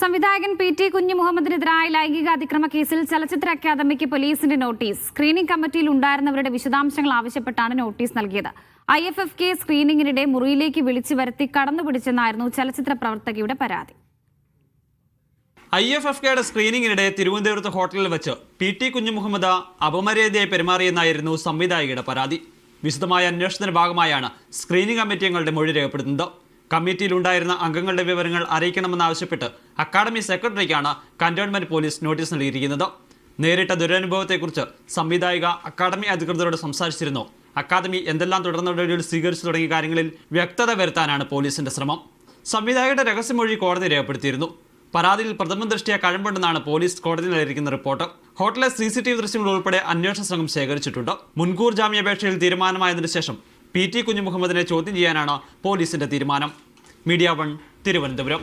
സംവിധായകൻ P T കുഞ്ഞുമുഹമ്മദിനെതിരായ ലൈംഗിക അതിക്രമ കേസിൽ ചലച്ചിത്ര അക്കാദമിക്ക് പോലീസിന്റെ നോട്ടീസ്. സ്ക്രീനിംഗ് കമ്മിറ്റിയിൽ ഉണ്ടായിരുന്നവരുടെ വിശദാംശങ്ങൾ ആവശ്യപ്പെട്ടാണ് നോട്ടീസ് നൽകിയത്. IFFK സ്ക്രീനിംഗിനിടെ മുറിയിലേക്ക് വിളിച്ചു വരുത്തി കടന്നുപിടിച്ചെന്നായിരുന്നു ചലച്ചിത്ര പ്രവർത്തകയുടെ പരാതി. IFFKയുടെ സ്ക്രീനിംഗിനിടെ തിരുവനന്തപുരത്ത് ഹോട്ടലിൽ വെച്ച് പി ടി കുഞ്ഞുമുഹമ്മദ് അപമര്യാദയായി പെരുമാറിയെന്നായിരുന്നു സംവിധായകയുടെ പരാതി. വിശദമായ അന്വേഷണത്തിന്റെ ഭാഗമായാണ് സ്ക്രീനിംഗ് കമ്മിറ്റി അംഗങ്ങളുടെ മൊഴി രേഖപ്പെടുത്തുന്നത്. കമ്മിറ്റിയിലുണ്ടായിരുന്ന അംഗങ്ങളുടെ വിവരങ്ങൾ അറിയിക്കണമെന്നാവശ്യപ്പെട്ട് അക്കാദമി സെക്രട്ടറിക്കാണ് കന്റോൺമെന്റ് പോലീസ് നോട്ടീസ് നൽകിയിരിക്കുന്നത്. നേരിട്ട ദുരനുഭവത്തെക്കുറിച്ച് സംവിധായിക അക്കാദമി അധികൃതരോട് സംസാരിച്ചിരുന്നു. അക്കാദമി എന്തെല്ലാം തുടർ നടപടികൾ സ്വീകരിച്ചു തുടങ്ങിയ കാര്യങ്ങളിൽ വ്യക്തത വരുത്താനാണ് പോലീസിന്റെ ശ്രമം. സംവിധായകയുടെ രഹസ്യമൊഴി കോടതി രേഖപ്പെടുത്തിയിരുന്നു. പരാതിയിൽ പ്രഥമ ദൃഷ്ട്യാ കഴമ്പുണ്ടെന്നാണ് പോലീസ് കോടതിയിൽ നൽകിയിരിക്കുന്ന റിപ്പോർട്ട്. ഹോട്ടലിലെ CCTV ദൃശ്യങ്ങൾ ഉൾപ്പെടെ അന്വേഷണ സംഘം ശേഖരിച്ചിട്ടുണ്ട്. മുൻകൂർ ജാമ്യാപേക്ഷയിൽ തീരുമാനമായതിനു ശേഷം പി ടി കുഞ്ഞുമുഹമ്മദിനെ ചോദ്യം ചെയ്യാനാണ് പോലീസിന്റെ തീരുമാനം. മീഡിയ 1 തിരുവനന്തപുരം.